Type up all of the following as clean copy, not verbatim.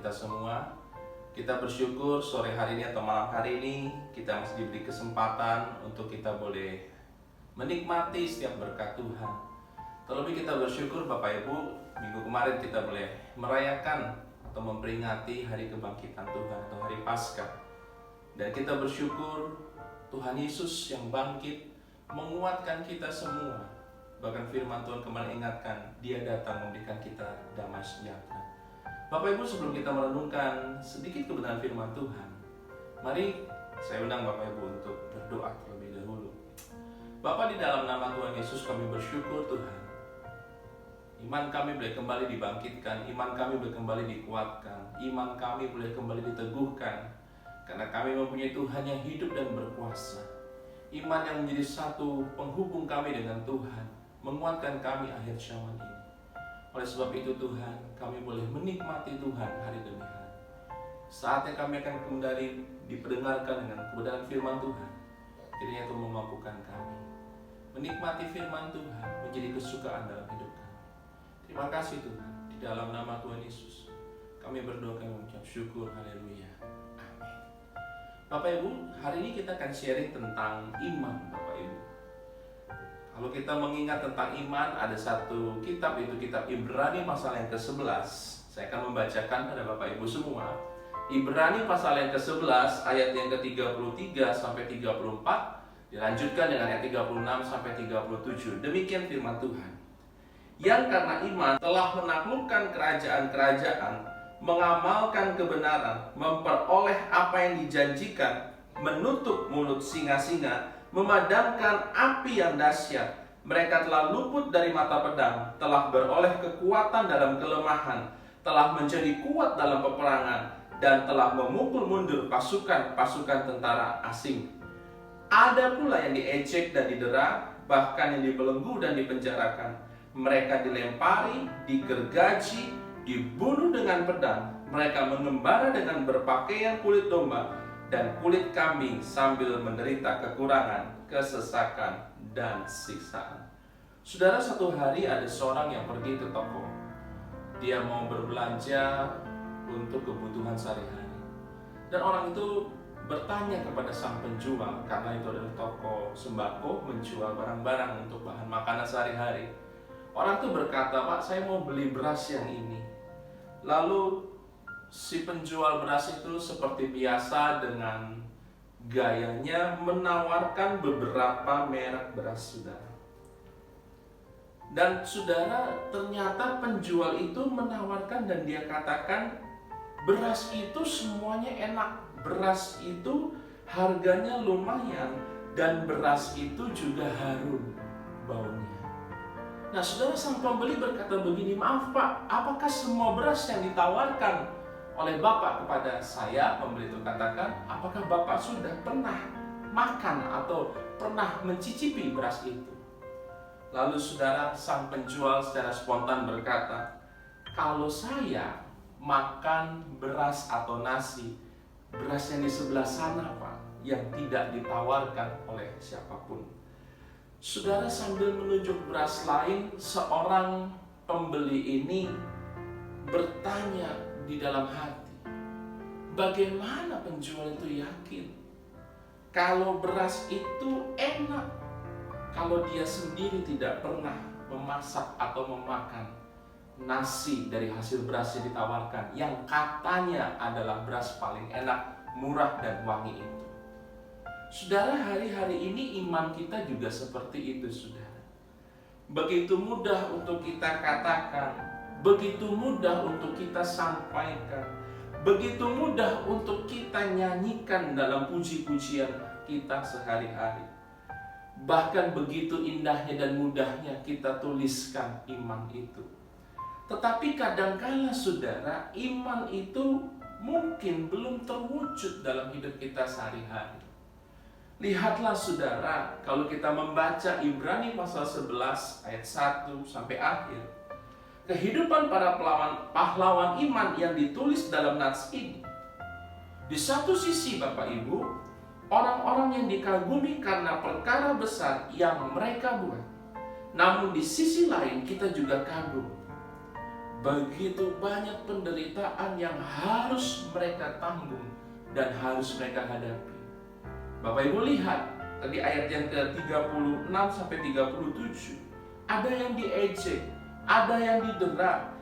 kita semua. Kita bersyukur sore hari ini atau malam hari ini kita masih diberi kesempatan untuk kita boleh menikmati setiap berkat Tuhan. Terlebih kita bersyukur Bapak Ibu, minggu kemarin kita boleh merayakan atau memperingati hari kebangkitan Tuhan atau hari Paskah. Dan kita bersyukur Tuhan Yesus yang bangkit menguatkan kita semua. Bahkan firman Tuhan kemarin ingatkan, Dia datang memberikan kita damai sejahtera. Bapak Ibu, sebelum kita merenungkan sedikit kebenaran firman Tuhan, mari saya undang Bapak Ibu untuk berdoa terlebih dahulu. Bapa, di dalam nama Tuhan Yesus kami bersyukur Tuhan. Iman kami boleh kembali dibangkitkan, iman kami boleh kembali dikuatkan, iman kami boleh kembali diteguhkan. Karena kami mempunyai Tuhan yang hidup dan berkuasa. Iman yang menjadi satu penghubung kami dengan Tuhan, menguatkan kami akhir zaman ini. Oleh sebab itu Tuhan, kami boleh menikmati Tuhan hari demi hari. Saatnya kami akan kembali diperdengarkan dengan kebenaran firman Tuhan. Kiranya itu memampukan kami menikmati firman Tuhan menjadi kesukaan dalam hidup kami. Terima kasih Tuhan, di dalam nama Tuhan Yesus kami berdoa, kami mengucap syukur. Haleluya, amin. Bapak Ibu, hari ini kita akan sharing tentang iman. Bapak Ibu, kalau kita mengingat tentang iman, ada satu kitab, itu kitab Ibrani pasal yang ke-11. Saya akan membacakan pada Bapak Ibu semua. Ibrani pasal yang ke-11 ayat yang ke-33 sampai 34, dilanjutkan dengan ayat 36 sampai 37. Demikian firman Tuhan. Yang karena iman telah menaklukkan kerajaan-kerajaan, mengamalkan kebenaran, memperoleh apa yang dijanjikan, menutup mulut singa-singa, memadamkan api yang dahsyat. Mereka telah luput dari mata pedang, telah beroleh kekuatan dalam kelemahan, telah menjadi kuat dalam peperangan, dan telah memukul mundur pasukan-pasukan tentara asing. Ada pula yang diejek dan didera, bahkan yang dibelenggu dan dipenjarakan. Mereka dilempari, digergaji, dibunuh dengan pedang. Mereka mengembara dengan berpakaian kulit domba dan kulit kambing sambil menderita kekurangan, kesesakan, dan siksaan. Saudara, satu hari ada seorang yang pergi ke toko. Dia mau berbelanja untuk kebutuhan sehari-hari. Dan orang itu bertanya kepada sang penjual, karena itu adalah toko sembako menjual barang-barang untuk bahan makanan sehari-hari. Orang itu berkata, "Pak, saya mau beli beras yang ini." Lalu si penjual beras itu seperti biasa dengan gayanya menawarkan beberapa merek beras, saudara. Dan saudara, ternyata penjual itu menawarkan dan dia katakan beras itu semuanya enak, beras itu harganya lumayan, dan beras itu juga harum baunya. Nah saudara, sang pembeli berkata begini, "Maaf Pak, apakah semua beras yang ditawarkan oleh Bapak kepada saya?" Pembeli itu katakan, "Apakah Bapak sudah pernah makan atau pernah mencicipi beras itu?" Lalu saudara, sang penjual secara spontan berkata, "Kalau saya makan beras atau nasi, beras yang di sebelah sana Pak, yang tidak ditawarkan oleh siapapun." Saudara, sambil menunjuk beras lain, seorang pembeli ini bertanya di dalam hati, bagaimana penjual itu yakin kalau beras itu enak, kalau dia sendiri tidak pernah memasak atau memakan nasi dari hasil beras yang ditawarkan, yang katanya adalah beras paling enak, murah dan wangi itu. Saudara, hari-hari ini iman kita juga seperti itu, saudara. Begitu mudah untuk kita katakan, begitu mudah untuk kita sampaikan, begitu mudah untuk kita nyanyikan dalam puji-pujian kita sehari-hari. Bahkan begitu indahnya dan mudahnya kita tuliskan iman itu. Tetapi kadangkala saudara, iman itu mungkin belum terwujud dalam hidup kita sehari-hari. Lihatlah saudara, kalau kita membaca Ibrani pasal 11 ayat 1 sampai akhir, kehidupan para pahlawan iman yang ditulis dalam nats ini. Di satu sisi Bapak Ibu, orang-orang yang dikagumi karena perkara besar yang mereka buat. Namun di sisi lain kita juga kagum begitu banyak penderitaan yang harus mereka tanggung dan harus mereka hadapi. Bapak Ibu lihat tadi ayat yang ke-36 sampai 37. Ada yang diejek, ada yang didera,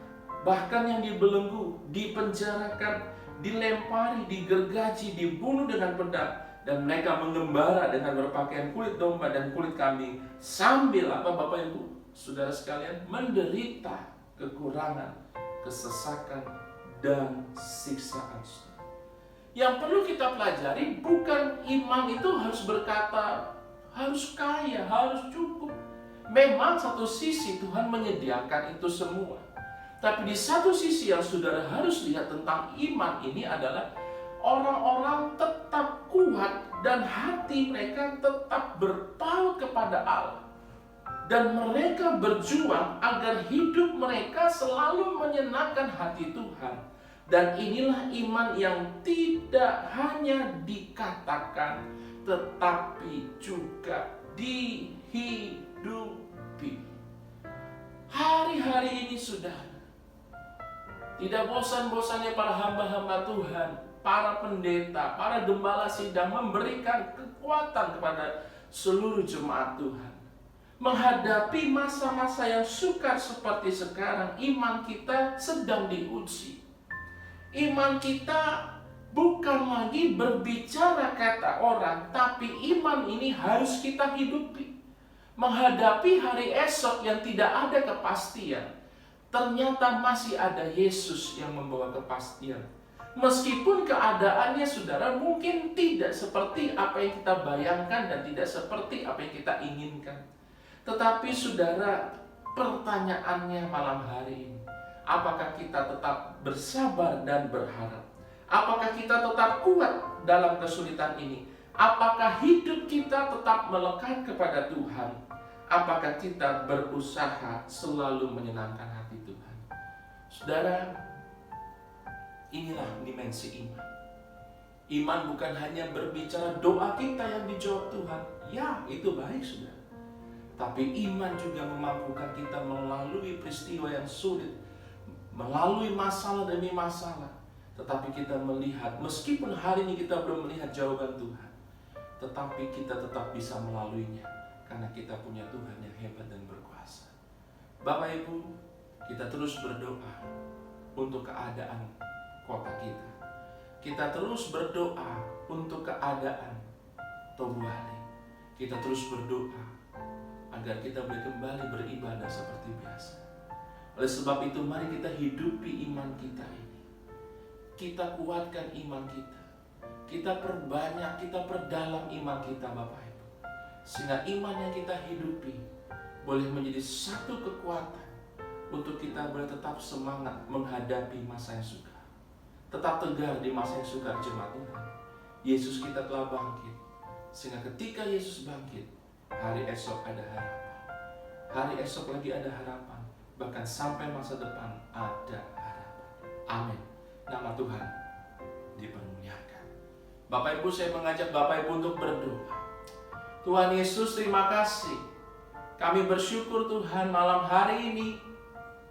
bahkan yang dibelenggu, dipenjarakan, dilempari, digergaji, dibunuh dengan pedang, dan mereka mengembara dengan berpakaian kulit domba dan kulit kambing, sambil apa Bapak Ibu, saudara sekalian, menderita kekurangan, kesesakan, dan siksaan. Yang perlu kita pelajari bukan iman itu harus berkata harus kaya, harus cukup. Memang satu sisi Tuhan menyediakan itu semua. Tapi di satu sisi yang saudara harus lihat tentang iman ini adalah orang-orang tetap kuat dan hati mereka tetap berpaut kepada Allah. Dan mereka berjuang agar hidup mereka selalu menyenangkan hati Tuhan. Dan inilah iman yang tidak hanya dikatakan, tetapi juga dihidupi. Hari-hari ini saudara, tidak bosan-bosannya para hamba-hamba Tuhan, para pendeta, para gembala sidang memberikan kekuatan kepada seluruh jemaat Tuhan. Menghadapi masa-masa yang sukar seperti sekarang, iman kita sedang diuji. Iman kita bukan lagi berbicara kata orang, tapi iman ini harus kita hidupi. Menghadapi hari esok yang tidak ada kepastian, ternyata masih ada Yesus yang membawa kepastian. Meskipun keadaannya saudara mungkin tidak seperti apa yang kita bayangkan dan tidak seperti apa yang kita inginkan. Tetapi saudara, pertanyaannya malam hari ini, apakah kita tetap bersabar dan berharap? Apakah kita tetap kuat dalam kesulitan ini? Apakah hidup kita tetap melekat kepada Tuhan? Apakah kita berusaha selalu menyenangkan hati Tuhan? Saudara, inilah dimensi iman. Iman bukan hanya berbicara doa kita yang dijawab Tuhan. Ya, itu baik saudara. Tapi iman juga memampukan kita melalui peristiwa yang sulit, melalui masalah demi masalah. Tetapi kita melihat, meskipun hari ini kita belum melihat jawaban Tuhan, tetapi kita tetap bisa melaluinya, karena kita punya Tuhan yang hebat dan berkuasa. Bapak Ibu, kita terus berdoa untuk keadaan kota kita. Kita terus berdoa untuk keadaan Tobuhali. Kita terus berdoa agar kita boleh kembali beribadah seperti biasa. Oleh sebab itu, mari kita hidupi iman kita ini. Kita kuatkan iman kita. Kita perbanyak, kita perdalam iman kita Bapak Ibu. Sehingga iman yang kita hidupi boleh menjadi satu kekuatan untuk kita boleh tetap semangat menghadapi masa yang sukar. Tetap tegar di masa yang sukar jemaat Tuhan. Yesus kita telah bangkit. Sehingga ketika Yesus bangkit, hari esok ada harapan. Hari esok lagi ada harapan. Bahkan sampai masa depan ada harapan. Amin. Nama Tuhan dipermuliakan. Bapak Ibu, saya mengajak Bapak Ibu untuk berdoa. Tuhan Yesus, terima kasih. Kami bersyukur Tuhan malam hari ini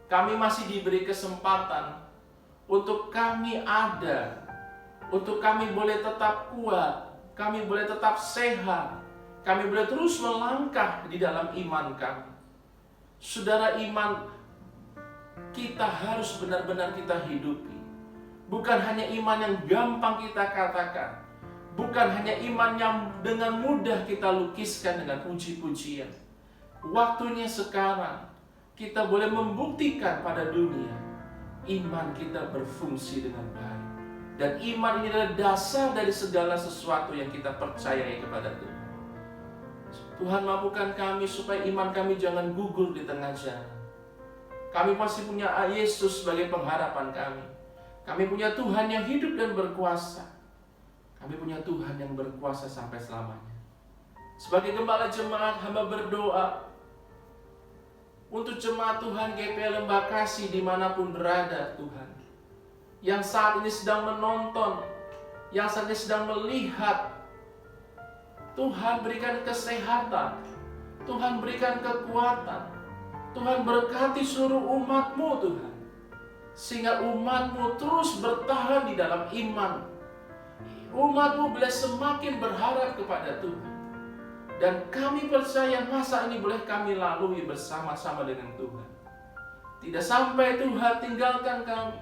kami masih diberi kesempatan untuk kami ada, untuk kami boleh tetap kuat, kami boleh tetap sehat, kami boleh terus melangkah di dalam iman kami. Saudara, iman kita harus benar-benar kita hidupi. Bukan hanya iman yang gampang kita katakan, bukan hanya iman yang dengan mudah kita lukiskan dengan puji-pujian. Waktunya sekarang kita boleh membuktikan pada dunia iman kita berfungsi dengan baik. Dan iman ini adalah dasar dari segala sesuatu yang kita percayai kepada Tuhan. Tuhan, mampukan kami supaya iman kami jangan gugur di tengah jalan. Kami masih punya Yesus sebagai pengharapan kami. Kami punya Tuhan yang hidup dan berkuasa. Kami punya Tuhan yang berkuasa sampai selamanya. Sebagai gembala jemaat, hamba berdoa untuk jemaat Tuhan GPL Lembah Kasih dimanapun berada Tuhan, yang saat ini sedang menonton, yang saat ini sedang melihat. Tuhan berikan kesehatan, Tuhan berikan kekuatan, Tuhan berkati seluruh umat-Mu Tuhan. sehingga umatmu terus bertahan di dalam iman. Umatmu boleh semakin berharap kepada Tuhan. Dan kami percaya masa ini boleh kami lalui bersama-sama dengan Tuhan. Tidak sampai Tuhan tinggalkan kami.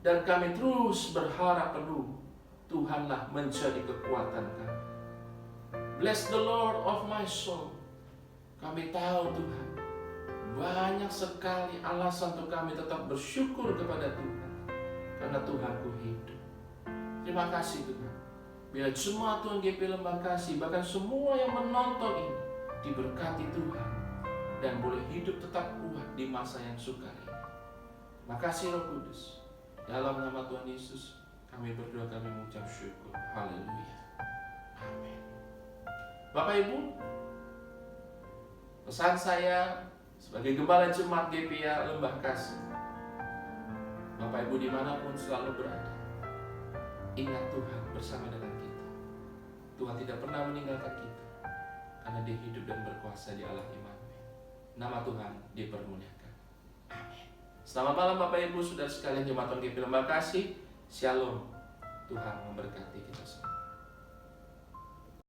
Dan kami terus berharap penuh. Tuhanlah menjadi kekuatan kami. Bless the Lord of my soul. Kami tahu Tuhan, banyak sekali alasan untuk kami tetap bersyukur kepada Tuhan. Karena Tuhanku hidup. Terima kasih Tuhan. Bila jemaat Tuhan GP Lembah Kasih, bahkan semua yang menonton ini, diberkati Tuhan. Dan boleh hidup tetap kuat di masa yang sukar ini. Makasih Roh Kudus. Dalam nama Tuhan Yesus, kami berdoa, kami mengucap syukur. Haleluya. Amin. Bapak Ibu, pesan saya sebagai gembala jemaat GPA Lembah Kasih, Bapak Ibu dimanapun selalu berada, ingat Tuhan bersama dengan kita. Tuhan tidak pernah meninggalkan kita, karena Dia hidup dan berkuasa di Allah Immanuel. Nama Tuhan dipermuliakan. Amin. Selamat malam Bapak Ibu, saudara sekalian jemaat GPA Lembah Kasih. Shalom. Tuhan memberkati kita semua.